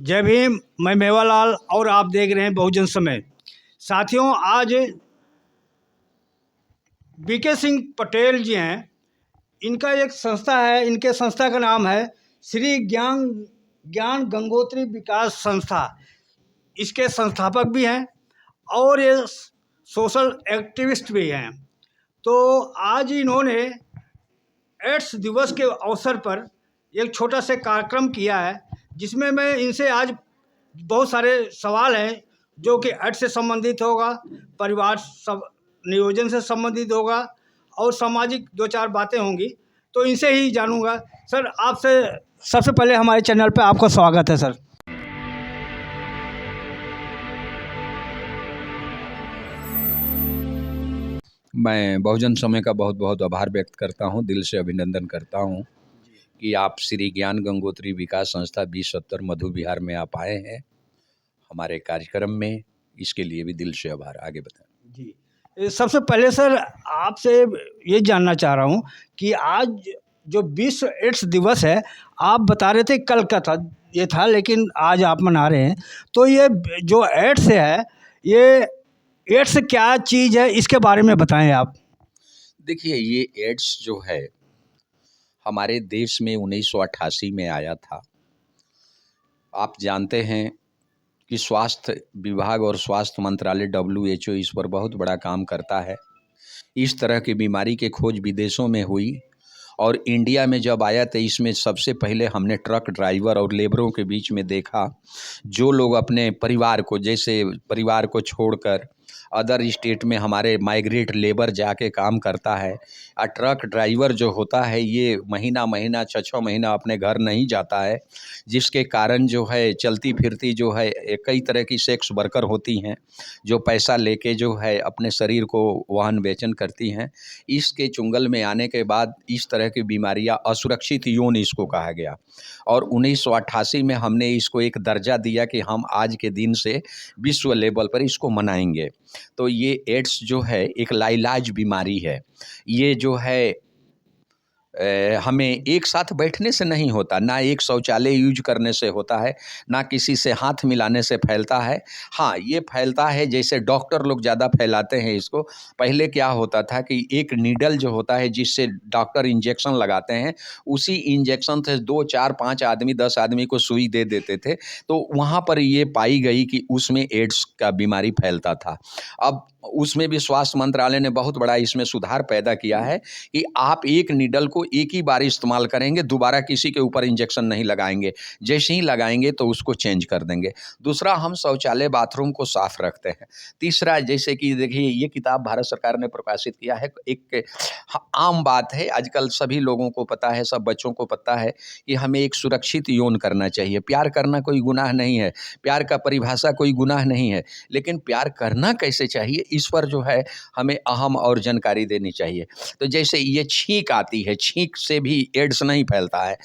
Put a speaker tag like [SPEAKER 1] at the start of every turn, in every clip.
[SPEAKER 1] जय भीम। मैं मेवालाल और आप देख रहे हैं बहुजन समय। साथियों, आज बीके सिंह पटेल जी हैं। इनका एक संस्था है, इनके संस्था का नाम है श्री ज्ञान ज्ञान गंगोत्री विकास संस्था। इसके संस्थापक भी हैं और ये सोशल एक्टिविस्ट भी हैं। तो आज इन्होंने एड्स दिवस के अवसर पर एक छोटा सा कार्यक्रम किया है, जिसमें मैं इनसे आज बहुत सारे सवाल हैं जो कि एड्स से संबंधित होगा, परिवार सब नियोजन से संबंधित होगा और सामाजिक दो चार बातें होंगी, तो इनसे ही जानूंगा। सर, आपसे सबसे पहले हमारे चैनल पे आपका स्वागत है सर।
[SPEAKER 2] मैं बहुजन समय का बहुत बहुत आभार व्यक्त करता हूं, दिल से अभिनंदन करता हूं कि आप श्री ज्ञान गंगोत्री विकास संस्था 2070 मधु विहार में आप आए हैं हमारे कार्यक्रम में। इसके लिए भी दिल से आभार। आगे बताएं।
[SPEAKER 1] जी, सबसे पहले सर आपसे ये जानना चाह रहा हूँ कि आज जो विश्व एड्स दिवस है, आप बता रहे थे कल का था ये था, लेकिन आज आप मना रहे हैं, तो ये जो एड्स है, ये एड्स क्या चीज़ है, इसके बारे में बताएं आप।
[SPEAKER 2] देखिए, ये एड्स जो है हमारे देश में 1988 में आया था। आप जानते हैं कि स्वास्थ्य विभाग और स्वास्थ्य मंत्रालय WHO इस पर बहुत बड़ा काम करता है। इस तरह की बीमारी की खोज विदेशों में हुई और इंडिया में जब आया तो इसमें सबसे पहले हमने ट्रक ड्राइवर और लेबरों के बीच में देखा, जो लोग अपने परिवार को, जैसे परिवार को छोड़कर अदर स्टेट में हमारे माइग्रेट लेबर जाके काम करता है। और ट्रक ड्राइवर जो होता है ये महीना महीना 6-6 महीना अपने घर नहीं जाता है, जिसके कारण जो है चलती फिरती जो है कई तरह की सेक्स वर्कर होती हैं जो पैसा लेके जो है अपने शरीर को वाहन बेचन करती हैं। इसके चुंगल में आने के बाद इस तरह की बीमारियां, असुरक्षित यौन इसको कहा गया, और 1988 में हमने इसको एक दर्जा दिया कि हम आज के दिन से विश्व लेवल पर इसको मनाएंगे। तो ये एड्स जो है एक लाइलाज बीमारी है। ये जो है हमें एक साथ बैठने से नहीं होता, ना एक शौचालय यूज करने से होता है, ना किसी से हाथ मिलाने से फैलता है। हाँ, ये फैलता है जैसे डॉक्टर लोग ज़्यादा फैलाते हैं इसको। पहले क्या होता था कि एक नीडल जो होता है जिससे डॉक्टर इंजेक्शन लगाते हैं, उसी इंजेक्शन से 2, 4, 5 आदमी 10 आदमी को सुई दे देते थे। तो वहाँ पर ये पाई गई कि उसमें एड्स का बीमारी फैलता था। अब उसमें भी स्वास्थ्य मंत्रालय ने बहुत बड़ा इसमें सुधार पैदा किया है कि आप एक नीडल को एक ही बार इस्तेमाल करेंगे, दोबारा किसी के ऊपर इंजेक्शन नहीं लगाएंगे। जैसे ही लगाएंगे तो उसको चेंज कर देंगे। दूसरा, हम शौचालय बाथरूम को साफ रखते हैं। तीसरा, जैसे कि देखिए, ये किताब भारत सरकार ने प्रकाशित किया है। एक आम बात है, आजकल सभी लोगों को पता है, सब बच्चों को पता है कि हमें एक सुरक्षित यौन करना चाहिए। प्यार करना कोई गुनाह नहीं है, प्यार का परिभाषा कोई गुनाह नहीं है, लेकिन प्यार करना कैसे चाहिए इस पर जो है हमें अहम और जानकारी देनी चाहिए। तो जैसे ये छींक आती है, छींक से भी एड्स नहीं फैलता है।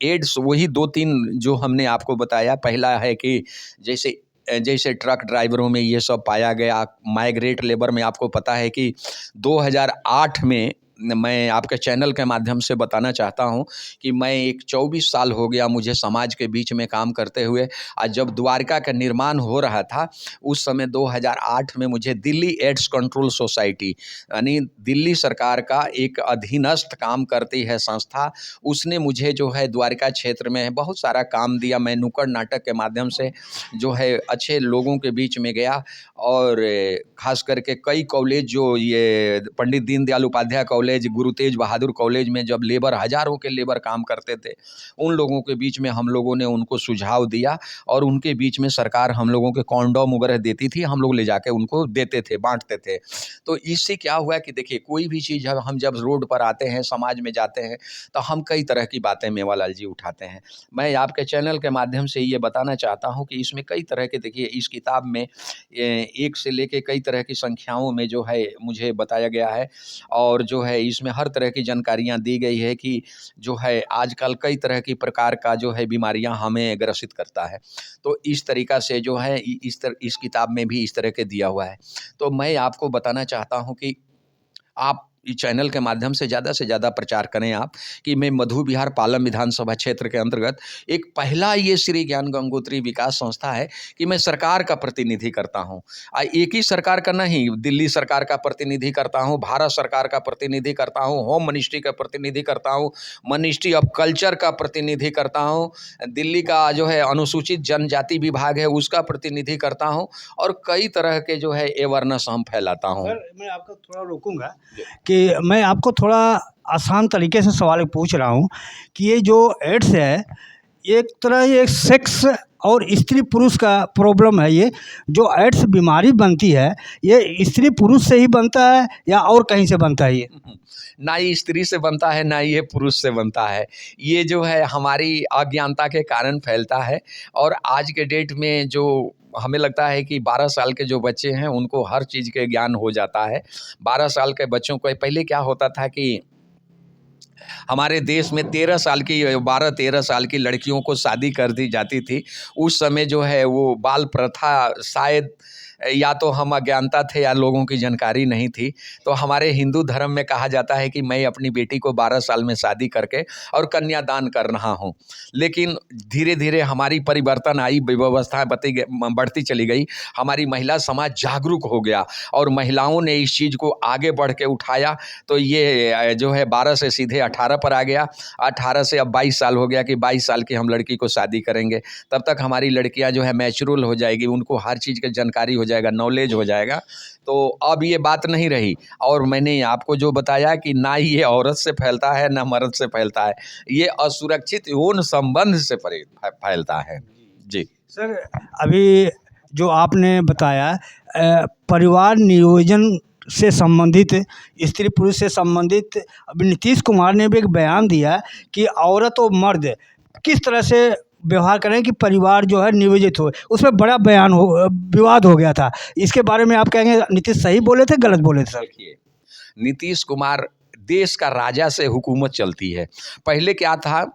[SPEAKER 2] एड्स वही 2-3 जो हमने आपको बताया। पहला है कि जैसे जैसे ट्रक ड्राइवरों में ये सब पाया गया। माइग्रेट लेबर में आपको पता है कि 2008 में, मैं आपके चैनल के माध्यम से बताना चाहता हूं कि मैं एक 24 साल हो गया मुझे समाज के बीच में काम करते हुए। आज जब द्वारका का निर्माण हो रहा था उस समय 2008 में मुझे दिल्ली एड्स कंट्रोल सोसाइटी, यानी दिल्ली सरकार का एक अधीनस्थ काम करती है संस्था, उसने मुझे जो है द्वारका क्षेत्र में बहुत सारा काम दिया। मैं नुक्कड़ नाटक के माध्यम से जो है अच्छे लोगों के बीच में गया और खास करके कई कॉलेज, जो ये पंडित दीनदयाल उपाध्याय कॉलेज, गुरु तेज बहादुर कॉलेज में जब लेबर, हजारों के लेबर काम करते थे, उन लोगों के बीच में हम लोगों ने उनको सुझाव दिया और उनके बीच में सरकार हम लोगों के कॉन्डोम वगैरह देती थी, हम लोग ले जाके उनको देते थे, बांटते थे। तो इससे क्या हुआ कि देखिए, कोई भी चीज़ हम जब रोड पर आते हैं, समाज में जाते हैं, तो हम कई तरह की बातें मेवालाल जी उठाते हैं। मैं आपके चैनल के माध्यम से ये बताना चाहता हूँ कि इसमें कई तरह के, देखिए इस किताब में एक से लेके कई तरह की संख्याओं में जो है मुझे बताया गया है, और जो है इसमें हर तरह की जानकारियां दी गई है कि जो है आजकल कई तरह की प्रकार का जो है बीमारियां हमें ग्रसित करता है। तो इस तरीका से जो है इस किताब में भी इस तरह के दिया हुआ है। तो मैं आपको बताना चाहता हूं कि आप इस चैनल के माध्यम से ज़्यादा प्रचार करें आप कि मैं मधु विहार पालम विधानसभा क्षेत्र के अंतर्गत एक पहला ये श्री ज्ञान गंगोत्री विकास संस्था है कि मैं सरकार का प्रतिनिधि करता हूँ। एक ही सरकार का नहीं, दिल्ली सरकार का प्रतिनिधि करता हूँ, भारत सरकार का प्रतिनिधि करता हूँ, होम मिनिस्ट्री का प्रतिनिधि करता हूँ, मिनिस्ट्री ऑफ कल्चर का प्रतिनिधि करता हूँ, दिल्ली का जो है अनुसूचित जनजाति विभाग है उसका प्रतिनिधि करता हूँ, और कई तरह के जो है अवेयरनेस हम फैलाता हूँ।
[SPEAKER 1] सर मैं आपको थोड़ा रोकूंगा कि मैं आपको थोड़ा आसान तरीके से सवाल पूछ रहा हूँ कि ये जो एड्स है एक तरह ये सेक्स और स्त्री पुरुष का प्रॉब्लम है। ये जो एड्स बीमारी बनती है ये स्त्री पुरुष से ही बनता है या और कहीं से बनता है? ये
[SPEAKER 2] ना ये स्त्री से बनता है ना ये पुरुष से बनता है। ये जो है हमारी अज्ञानता के कारण फैलता है। और आज के डेट में जो हमें लगता है कि 12 साल के जो बच्चे हैं उनको हर चीज़ के ज्ञान हो जाता है। 12 साल के बच्चों को पहले क्या होता था कि हमारे देश में 13 साल की 12-13 साल की लड़कियों को शादी कर दी जाती थी। उस समय जो है वो बाल प्रथा शायद या तो हम अज्ञानता थे या लोगों की जानकारी नहीं थी। तो हमारे हिंदू धर्म में कहा जाता है कि मैं अपनी बेटी को 12 साल में शादी करके और कन्यादान कर रहा हूँ। लेकिन धीरे धीरे हमारी परिवर्तन आई, व्यवस्थाएं बढ़ती चली गई, हमारी महिला समाज जागरूक हो गया और महिलाओं ने इस चीज़ को आगे बढ़ के उठाया। तो ये जो है 12 से सीधे 18 पर आ गया। 18 से अब 22 साल हो गया कि 22 साल की हम लड़की को शादी करेंगे। तब तक हमारी लड़कियां जो है मैच्योर हो जाएगी, उनको हर चीज़ की जानकारी हो जाएगा, नॉलेज हो जाएगा। तो अब ये बात नहीं रही। और मैंने आपको जो बताया कि ना ये औरत से फैलता है ना मर्द से फैलता है, ये असुरक्षित यौन संबंध से फैलता है। जी
[SPEAKER 1] सर अभी जो आपने बताया परिवार नियोजन से संबंधित, स्त्री पुरुष से संबंधित, अभी नीतीश कुमार ने भी एक बयान दिया कि औरत और मर्द किस तरह से व्यवहार करें कि परिवार जो है नियोजित हो। उसमें बड़ा विवाद हो गया था। इसके बारे में आप कहेंगे नीतीश सही बोले थे गलत बोले थे? सर
[SPEAKER 2] देखिए, नीतीश कुमार देश का राजा से हुकूमत चलती है। पहले क्या था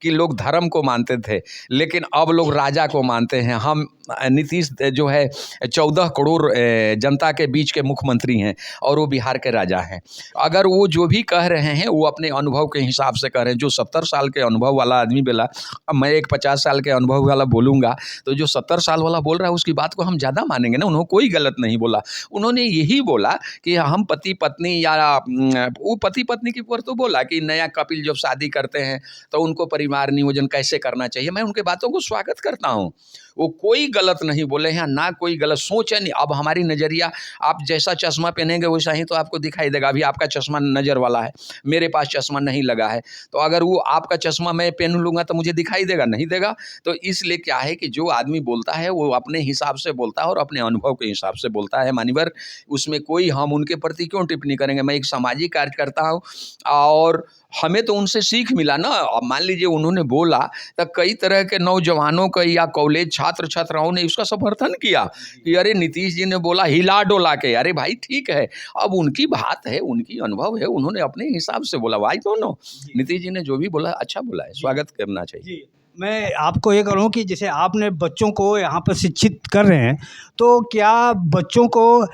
[SPEAKER 2] कि लोग धर्म को मानते थे, लेकिन अब लोग राजा को मानते हैं। हम नीतीश जो है 14 करोड़ जनता के बीच के मुख्यमंत्री हैं और वो बिहार के राजा हैं। अगर वो जो भी कह रहे हैं वो अपने अनुभव के हिसाब से कह रहे हैं। जो 70 साल के अनुभव वाला आदमी बोला, अब मैं एक 50 साल के अनुभव वाला बोलूँगा तो जो 70 साल वाला बोल रहा है उसकी बात को हम ज़्यादा मानेंगे ना। उन्होंने कोई गलत नहीं बोला। उन्होंने यही बोला कि हम पति पत्नी या वो पति पत्नी के ऊपर तो बोला कि नया कपिल जब शादी करते हैं तो उनको परिवार नियोजन कैसे करना चाहिए। मैं उनके बातों को स्वागत करता हूँ। वो कोई गलत नहीं बोले हैं, ना कोई गलत सोच है। नहीं, अब हमारी नज़रिया, आप जैसा चश्मा पहनेंगे वैसा ही तो आपको दिखाई देगा। अभी आपका चश्मा नज़र वाला है, मेरे पास चश्मा नहीं लगा है, तो अगर वो आपका चश्मा मैं पहन लूँगा तो मुझे दिखाई देगा? नहीं देगा। तो इसलिए क्या है कि जो आदमी बोलता है वो अपने हिसाब से बोलता है और अपने अनुभव के हिसाब से बोलता है। मान्यवर, उसमें कोई हम उनके प्रति क्यों टिप्पणी करेंगे। मैं एक सामाजिक कार्य करता हूँ और हमें तो उनसे सीख मिला ना। अब मान लीजिए उन्होंने बोला तो कई तरह के नौजवानों का या कॉलेज छात्र छात्राओं ने उसका समर्थन किया कि अरे नीतीश जी ने बोला हिला डोला के। अरे भाई ठीक है, अब उनकी बात है, उनकी अनुभव है, उन्होंने अपने हिसाब से बोला। भाई दोनों नीतीश जी ने जो भी बोला अच्छा बोला है, स्वागत करना चाहिए।
[SPEAKER 1] मैं आपको ये करूँ कि जैसे आपने बच्चों को यहाँ पर शिक्षित कर रहे हैं, तो क्या बच्चों को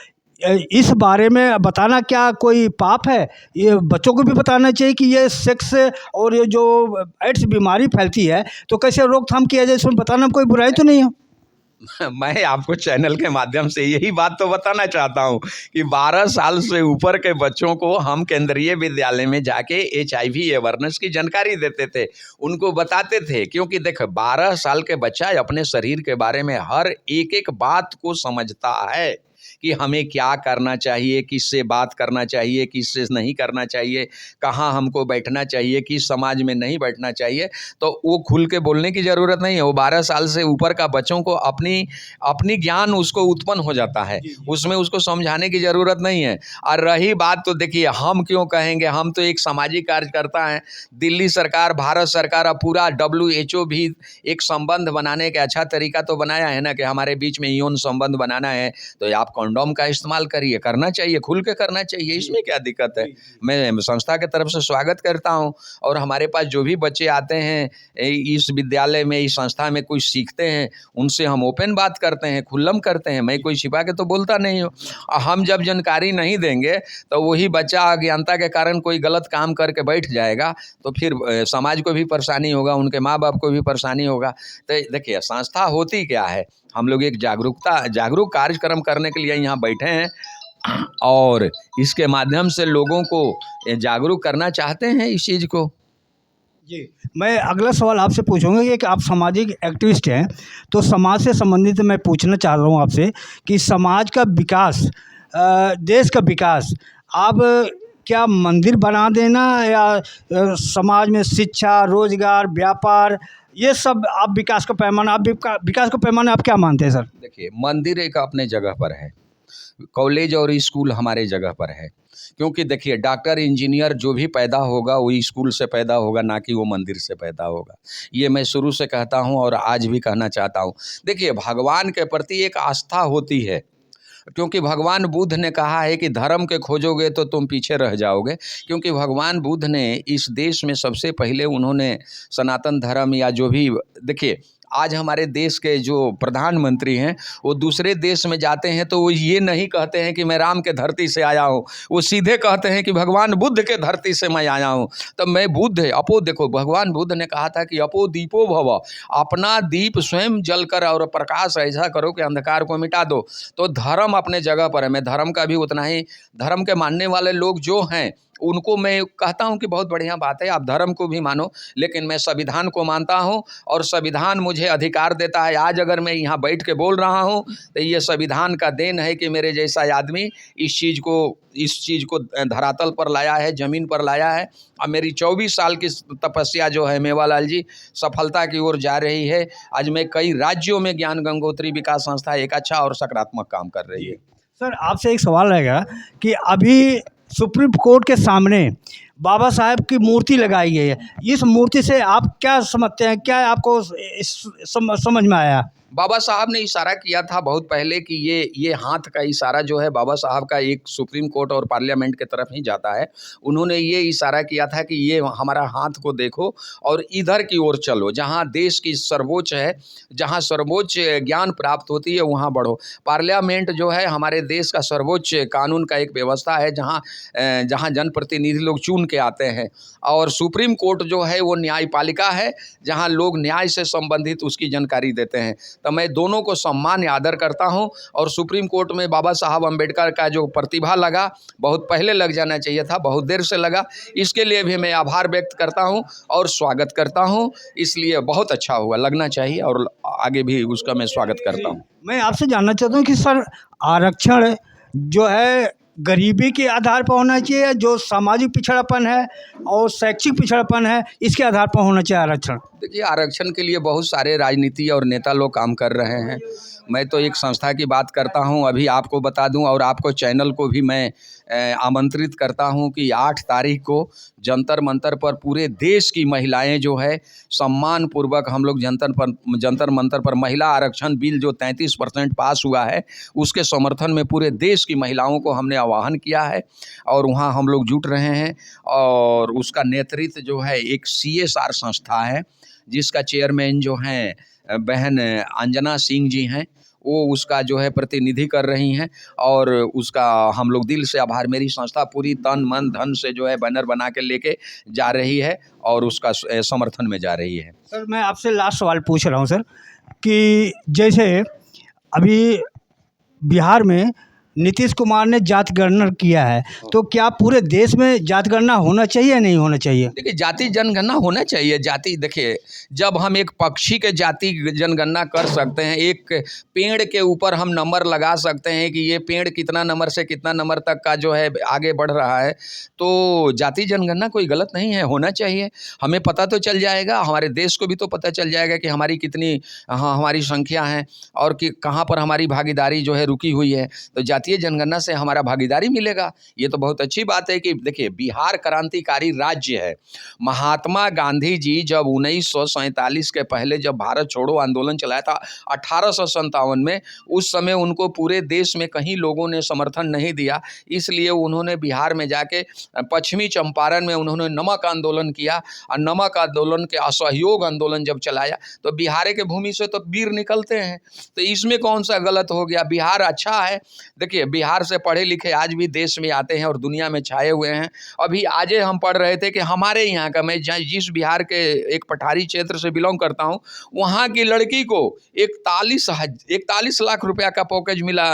[SPEAKER 1] इस बारे में बताना क्या कोई पाप है? ये बच्चों को भी बताना चाहिए कि ये सेक्स और ये जो एड्स बीमारी फैलती है तो कैसे रोकथाम किया जाए, इसमें बताना कोई बुराई तो नहीं है?
[SPEAKER 2] मैं आपको चैनल के माध्यम से यही बात तो बताना चाहता हूँ कि 12 साल से ऊपर के बच्चों को हम केंद्रीय विद्यालय में जाके HIV अवेयरनेस की जानकारी देते थे, उनको बताते थे। क्योंकि देखो 12 साल के बच्चा अपने शरीर के बारे में हर एक एक बात को समझता है कि हमें क्या करना चाहिए, किससे बात करना चाहिए, किससे नहीं करना चाहिए, कहाँ हमको बैठना चाहिए, किस समाज में नहीं बैठना चाहिए। तो वो खुल के बोलने की ज़रूरत नहीं है। वो 12 साल से ऊपर का बच्चों को अपनी ज्ञान उसको उत्पन्न हो जाता है, उसमें उसको समझाने की ज़रूरत नहीं है। और रही बात तो देखिए हम क्यों कहेंगे, हम तो एक सामाजिक कार्यकर्ता हैं। दिल्ली सरकार, भारत सरकार और पूरा WHO भी एक संबंध बनाने का अच्छा तरीका तो बनाया है ना कि हमारे बीच में यौन संबंध बनाना है तो आप कंडोम का इस्तेमाल करिए, करना चाहिए, खुल के करना चाहिए, इसमें क्या दिक्कत है। मैं संस्था के तरफ से स्वागत करता हूँ। और हमारे पास जो भी बच्चे आते हैं इस विद्यालय में, इस संस्था में कुछ सीखते हैं, उनसे हम ओपन बात करते हैं, खुल्लम करते हैं। मैं कोई छिपा के तो बोलता नहीं हूँ। हम जब जानकारी नहीं देंगे तो वही बच्चा अज्ञानता के कारण कोई गलत काम करके बैठ जाएगा, तो फिर समाज को भी परेशानी होगा, उनके माँ बाप को भी परेशानी होगा। तो देखिए संस्था होती क्या है, हम लोग एक जागरूक कार्यक्रम करने के लिए यहाँ बैठे हैं और इसके माध्यम से लोगों को जागरूक करना चाहते हैं इस चीज़ को।
[SPEAKER 1] जी, मैं अगला सवाल आपसे पूछूंगा कि आप सामाजिक एक्टिविस्ट हैं, तो समाज से संबंधित मैं पूछना चाह रहा हूँ आपसे कि समाज का विकास, देश का विकास, आप क्या मंदिर बना देना या समाज में शिक्षा, रोजगार, व्यापार, ये सब आप विकास का पैमाना, विकास का पैमाना आप क्या मानते हैं सर?
[SPEAKER 2] देखिए मंदिर एक अपने जगह पर है, कॉलेज और स्कूल हमारे जगह पर है। क्योंकि देखिए डॉक्टर इंजीनियर जो भी पैदा होगा वो स्कूल से पैदा होगा, ना कि वो मंदिर से पैदा होगा। ये मैं शुरू से कहता हूँ और आज भी कहना चाहता हूँ। देखिए भगवान के प्रति एक आस्था होती है, क्योंकि भगवान बुद्ध ने कहा है कि धर्म के खोजोगे तो तुम पीछे रह जाओगे। क्योंकि भगवान बुद्ध ने इस देश में सबसे पहले उन्होंने सनातन धर्म या जो भी, देखिए आज हमारे देश के जो प्रधानमंत्री हैं वो दूसरे देश में जाते हैं तो वो ये नहीं कहते हैं कि मैं राम के धरती से आया हूँ, वो सीधे कहते हैं कि भगवान बुद्ध के धरती से मैं आया हूँ। तब मैं बुद्ध है अपो, देखो भगवान बुद्ध ने कहा था कि अपो दीपो भव, अपना दीप स्वयं जलकर और प्रकाश ऐसा करो कि अंधकार को मिटा दो। तो धर्म अपने जगह पर है, मैं धर्म का भी उतना ही, धर्म के मानने वाले लोग जो हैं उनको मैं कहता हूं कि बहुत बढ़िया बात है, आप धर्म को भी मानो, लेकिन मैं संविधान को मानता हूं और संविधान मुझे अधिकार देता है। आज अगर मैं यहाँ बैठ के बोल रहा हूं तो ये संविधान का देन है कि मेरे जैसा आदमी इस चीज़ को धरातल पर लाया है, ज़मीन पर लाया है। अब मेरी 24 साल की तपस्या जो है मेवालाल जी सफलता की ओर जा रही है। आज मैं कई राज्यों में ज्ञान गंगोत्री विकास संस्था एक अच्छा और सकारात्मक काम कर रही है।
[SPEAKER 1] सर आपसे एक सवाल रहेगा कि अभी सुप्रीम कोर्ट के सामने बाबा साहेब की मूर्ति लगाई गई है, इस मूर्ति से आप क्या समझते हैं, क्या आपको समझ में आया?
[SPEAKER 2] बाबा साहब ने इशारा किया था बहुत पहले कि ये हाथ का इशारा जो है बाबा साहब का एक सुप्रीम कोर्ट और पार्लियामेंट की तरफ ही जाता है। उन्होंने ये इशारा किया था कि ये हमारा हाथ को देखो और इधर की ओर चलो, जहाँ देश की सर्वोच्च है, जहाँ सर्वोच्च ज्ञान प्राप्त होती है वहाँ बढ़ो। पार्लियामेंट जो है हमारे देश का सर्वोच्च कानून का एक व्यवस्था है, जहाँ जनप्रतिनिधि लोग चुन के आते हैं, और सुप्रीम कोर्ट जो है वो न्यायपालिका है, जहाँ लोग न्याय से संबंधित उसकी जानकारी देते हैं। तो मैं दोनों को सम्मान या आदर करता हूं। और सुप्रीम कोर्ट में बाबा साहब अम्बेडकर का जो प्रतिभा लगा, बहुत पहले लग जाना चाहिए था, बहुत देर से लगा, इसके लिए भी मैं आभार व्यक्त करता हूं और स्वागत करता हूं। इसलिए बहुत अच्छा हुआ, लगना चाहिए और आगे भी उसका मैं स्वागत करता हूं।
[SPEAKER 1] मैं आपसे जानना चाहता हूं कि सर आरक्षण जो है गरीबी के आधार पर होना चाहिए, जो सामाजिक पिछड़ापन है और शैक्षिक पिछड़ापन है, इसके आधार पर होना चाहिए आरक्षण?
[SPEAKER 2] देखिए आरक्षण के लिए बहुत सारे राजनीति और नेता लोग काम कर रहे हैं। मैं तो एक संस्था की बात करता हूं, अभी आपको बता दूं और आपको चैनल को भी मैं आमंत्रित करता हूं कि 8 तारीख को जंतर मंतर पर पूरे देश की महिलाएं जो है सम्मान पूर्वक हम लोग जंतर मंतर पर महिला आरक्षण बिल जो 33% पास हुआ है उसके समर्थन में पूरे देश की महिलाओं को हमने आह्वान किया है और वहाँ हम लोग जुट रहे हैं। और उसका नेतृत्व जो है एक CSR संस्था है जिसका चेयरमैन जो हैं बहन अंजना सिंह जी हैं, वो उसका जो है प्रतिनिधि कर रही हैं और उसका हम लोग दिल से आभार, मेरी संस्था पूरी तन मन धन से जो है बैनर बना के लेके जा रही है और उसका समर्थन में जा रही है।
[SPEAKER 1] सर मैं आपसे लास्ट सवाल पूछ रहा हूँ सर कि जैसे अभी बिहार में नीतीश कुमार ने जाति गणना किया है, तो क्या पूरे देश में जाति गणना होना चाहिए या नहीं होना चाहिए?
[SPEAKER 2] देखिए जाति जनगणना होना चाहिए। जाति देखिए जब हम एक पक्षी के जाति जनगणना कर सकते हैं, एक पेड़ के ऊपर हम नंबर लगा सकते हैं कि ये पेड़ कितना नंबर से कितना नंबर तक का जो है आगे बढ़ रहा है, तो जाति जनगणना कोई गलत नहीं है, होना चाहिए। हमें पता तो चल जाएगा, हमारे देश को भी तो पता चल जाएगा कि हमारी कितनी हमारी संख्या है और कि कहाँ पर हमारी भागीदारी जो है रुकी हुई है। तो जाति जातीय जनगणना से हमारा भागीदारी मिलेगा। ये तो बहुत अच्छी बात है कि देखिए बिहार क्रांतिकारी राज्य है। महात्मा गांधी जी जब 1947 के पहले जब भारत छोड़ो आंदोलन चलाया था 1857 में, उस समय उनको पूरे देश में कहीं लोगों ने समर्थन नहीं दिया, इसलिए उन्होंने बिहार में जाके पश्चिमी चंपारण में उन्होंने नमक आंदोलन किया और नमक आंदोलन के असहयोग आंदोलन जब चलाया तो बिहार के भूमि से तो वीर निकलते हैं, तो इसमें कौन सा गलत हो गया। बिहार अच्छा है। देखिए बिहार से पढ़े लिखे आज भी देश में आते हैं और दुनिया में छाए हुए हैं। अभी आज हम पढ़ रहे थे कि हमारे यहाँ का, मैं जिस बिहार के एक पठारी क्षेत्र से बिलोंग करता हूँ, वहाँ की लड़की को 41 लाख रुपया का पैकेज मिला।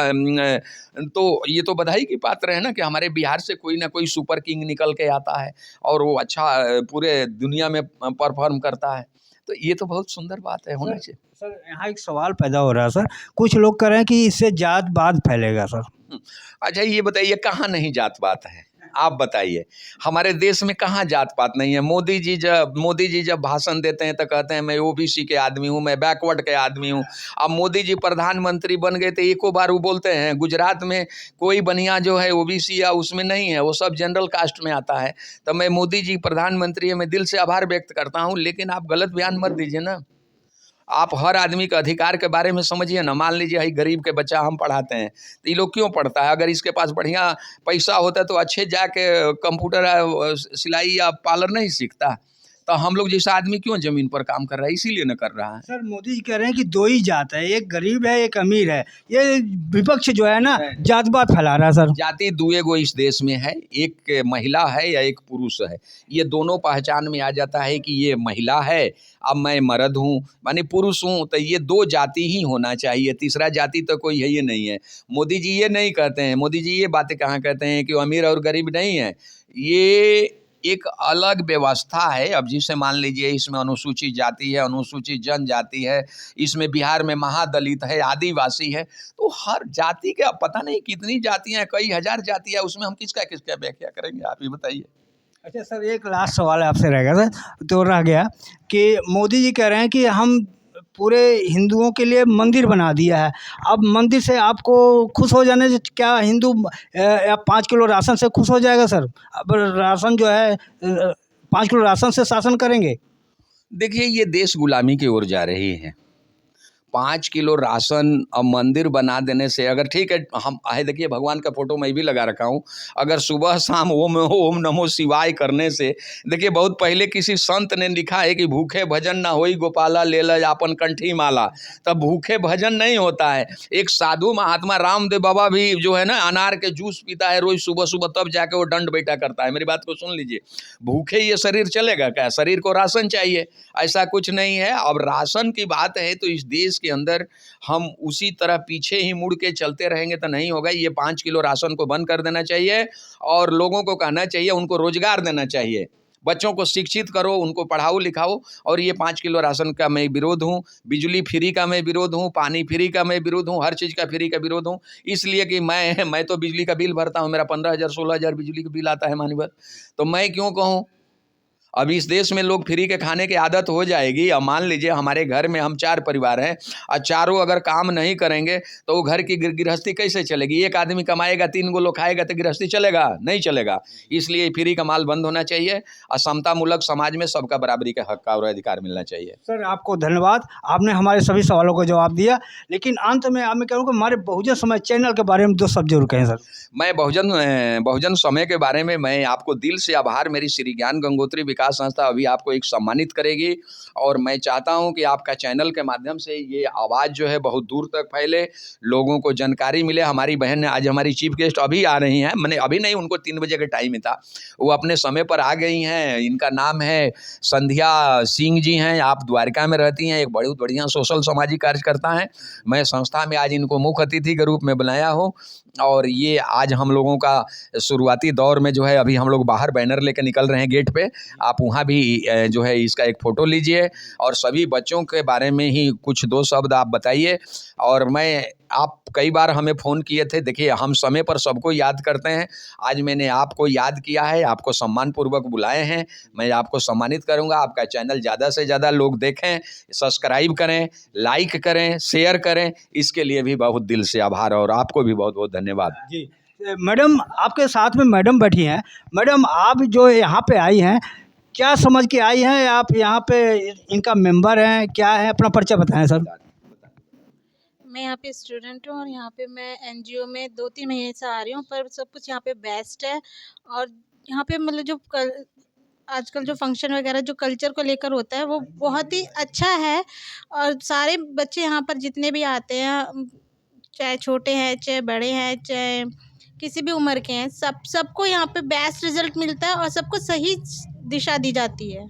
[SPEAKER 2] तो ये तो बधाई की पात्र है ना कि हमारे बिहार से कोई ना कोई सुपर किंग निकल के आता है और वो अच्छा पूरे दुनिया में परफॉर्म करता है। तो ये तो बहुत सुंदर बात है, होना चाहिए।
[SPEAKER 1] सर यहाँ एक सवाल पैदा हो रहा है सर, कुछ लोग कह रहे हैं कि इससे जात पात फैलेगा सर।
[SPEAKER 2] अच्छा ये बताइए कहाँ नहीं जात पात है, आप बताइए हमारे देश में कहाँ जात पात नहीं है। मोदी जी जब भाषण देते हैं तो कहते हैं मैं ओबीसी के आदमी हूँ, मैं बैकवर्ड के आदमी हूँ। अब मोदी जी प्रधानमंत्री बन गए तो एको बार वो बोलते हैं गुजरात में कोई बनिया जो है ओबीसी या उसमें नहीं है, वो सब जनरल कास्ट में आता है। तो मैं मोदी जी प्रधानमंत्री है, मैं दिल से आभार व्यक्त करता हूँ, लेकिन आप गलत बयान मत दीजिए ना। आप हर आदमी के अधिकार के बारे में समझिए ना। मान लीजिए भाई गरीब के बच्चा हम पढ़ाते हैं तो ये लोग क्यों पढ़ता है? अगर इसके पास बढ़िया पैसा होता तो अच्छे जाके कंप्यूटर सिलाई या पार्लर नहीं सीखता। तो हम लोग जैसा आदमी क्यों जमीन पर काम कर रहा है? इसीलिए न कर रहा है।
[SPEAKER 1] सर मोदी जी कह रहे हैं कि दो ही जात है, एक गरीब है एक अमीर है। ये विपक्ष जो है ना जात पात फैला रहा है सर।
[SPEAKER 2] जाति दुए गो इस देश में है, एक महिला है या एक पुरुष है। ये दोनों पहचान में आ जाता है कि ये महिला है, अब मैं मर्द हूँ माने पुरुष हूँ, तो ये दो जाति ही होना चाहिए, तीसरा जाति तो कोई है ही नहीं है। मोदी जी ये नहीं कहते हैं, मोदी जी ये बातें कहाँ कहते हैं कि अमीर और गरीब नहीं है। ये एक अलग व्यवस्था है। अब जिसे मान लीजिए इसमें अनुसूचित जाति है, अनुसूचित जनजाति है, इसमें बिहार में महादलित है, आदिवासी है, तो हर जाति के अब पता नहीं कितनी जातियां, कई हजार जातियां, उसमें हम किसका किसका व्याख्या करेंगे, आप ही बताइए।
[SPEAKER 1] अच्छा सर एक लास्ट सवाल आपसे रहेगा सर, तो रह गया कि मोदी जी कह रहे हैं कि हम पूरे हिंदुओं के लिए मंदिर बना दिया है। अब मंदिर से आपको खुश हो जाने से क्या हिंदू 5 किलो राशन से खुश हो जाएगा सर? अब राशन जो है 5 किलो राशन से शासन करेंगे?
[SPEAKER 2] देखिए ये देश गुलामी की ओर जा रही है। 5 किलो राशन अब मंदिर बना देने से, अगर ठीक है हम आए, देखिए भगवान का फोटो मैं भी लगा रखा हूँ, अगर सुबह शाम ओम नमो शिवाय करने से, देखिए बहुत पहले किसी संत ने लिखा है कि भूखे भजन ना होई गोपाला ले ल अपन कंठी माला। तब भूखे भजन नहीं होता है। एक साधु महात्मा रामदेव बाबा भी जो है ना अनार के जूस पीता है रोज सुबह सुबह, तब जाके वो दंड बैठा करता है। मेरी बात को सुन लीजिए, भूखे ये शरीर चलेगा क्या? शरीर को राशन चाहिए, ऐसा कुछ नहीं है। अब राशन की बात है तो इस देश के अंदर हम उसी तरह पीछे ही मुड़ के चलते रहेंगे तो नहीं होगा। ये 5 किलो राशन को बंद कर देना चाहिए और लोगों को कहना चाहिए, उनको रोजगार देना चाहिए, बच्चों को शिक्षित करो, उनको पढ़ाओ लिखाओ। और ये 5 किलो राशन का मैं विरोध हूँ, बिजली फ्री का मैं विरोध हूँ, पानी फ्री का मैं विरोध हूँ, हर चीज़ का फ्री का विरोध हूँ। इसलिए कि मैं तो बिजली का बिल भरता हूँ, मेरा 15,000 16,000 बिजली का बिल आता है मानवर, तो मैं क्यों कहूँ। अब इस देश में लोग फ्री के खाने की आदत हो जाएगी। अब मान लीजिए हमारे घर में हम 4 परिवार हैं और चारों अगर काम नहीं करेंगे तो वो घर की गृहस्थी कैसे चलेगी? एक आदमी कमाएगा 3 गो लोग खाएगा तो गृहस्थी चलेगा? नहीं चलेगा। इसलिए फ्री का माल बंद होना चाहिए और समता मूलक समाज में सबका बराबरी का हक और अधिकार मिलना चाहिए।
[SPEAKER 1] सर आपको धन्यवाद, आपने हमारे सभी सवालों को जवाब दिया। लेकिन अंत में आप मैं कहूँगा हमारे बहुजन समय चैनल के बारे में 2 शब्द जरूर कहें सर।
[SPEAKER 2] मैं बहुजन समय के बारे में मैं आपको दिल से आभार, मेरी श्री ज्ञान गंगोत्री विकास संस्था अभी आपको एक सम्मानित करेगी और मैं चाहता हूं कि आपका चैनल के माध्यम से ये आवाज़ जो है बहुत दूर तक फैले, लोगों को जानकारी मिले। हमारी बहन आज हमारी चीफ गेस्ट अभी आ रही हैं, मैंने अभी नहीं, उनको 3 बजे का टाइम ही था, वो अपने समय पर आ गई हैं। इनका नाम है संध्या सिंह जी हैं, आप द्वारका में रहती हैं, एक बहुत बढ़िया सोशल सामाजिक कार्यकर्ता हैं। मैं संस्था में आज इनको मुख्य अतिथि के रूप में बुलाया हूँ और ये आज हम लोगों का शुरुआती दौर में जो है, अभी हम लोग बाहर बैनर लेकर निकल रहे हैं गेट पे, आप वहाँ भी जो है इसका एक फ़ोटो लीजिए और सभी बच्चों के बारे में ही कुछ 2 शब्द आप बताइए। और आप कई बार हमें फ़ोन किए थे, देखिए हम समय पर सबको याद करते हैं। आज मैंने आपको याद किया है, आपको सम्मानपूर्वक बुलाए हैं, मैं आपको सम्मानित करूँगा। आपका चैनल ज़्यादा से ज़्यादा लोग देखें, सब्सक्राइब करें, लाइक करें, शेयर करें, इसके लिए भी बहुत दिल से आभार और आपको भी बहुत बहुत धन्यवाद।
[SPEAKER 1] जी मैडम, आपके साथ में मैडम बैठी हैं। मैडम, आप जो यहाँ पे आई हैं, क्या समझ के आई हैं? आप यहाँ पे इनका मेंबर हैं, क्या है? अपना परिचय बताएं सर।
[SPEAKER 3] मैं यहाँ पे स्टूडेंट हूँ और यहाँ पे मैं एनजीओ में 2-3 महीने से आ रही हूँ, पर सब कुछ यहाँ पे बेस्ट है। और यहाँ पे मतलब जो आजकल जो फंक्शन वगैरह जो कल्चर को लेकर होता है वो बहुत ही अच्छा है। और सारे बच्चे यहाँ पर जितने भी आते हैं, चाहे छोटे हैं, चाहे बड़े हैं, चाहे किसी भी उम्र के हैं, सबको यहाँ पे बेस्ट रिजल्ट मिलता है और सबको सही दिशा दी जाती है।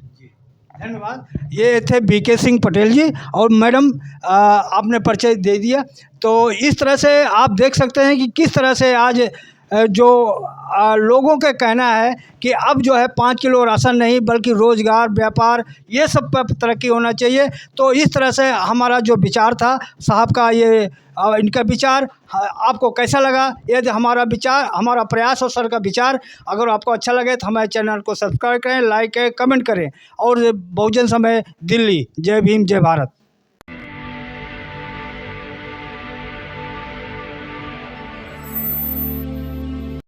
[SPEAKER 1] धन्यवाद। ये थे बीके सिंह पटेल जी। और मैडम, आपने परिचय दे दिया, तो इस तरह से आप देख सकते हैं कि किस तरह से आज जो लोगों का कहना है कि अब जो है 5 किलो राशन नहीं बल्कि रोज़गार, व्यापार, ये सब पर तरक्की होना चाहिए। तो इस तरह से हमारा जो विचार था साहब का, ये इनका विचार आपको कैसा लगा? यदि हमारा विचार, हमारा प्रयास और सर का विचार अगर आपको अच्छा लगे तो हमारे चैनल को सब्सक्राइब करें, लाइक करें, कमेंट करें। और बहुजन समय दिल्ली। जय भीम, जय भारत।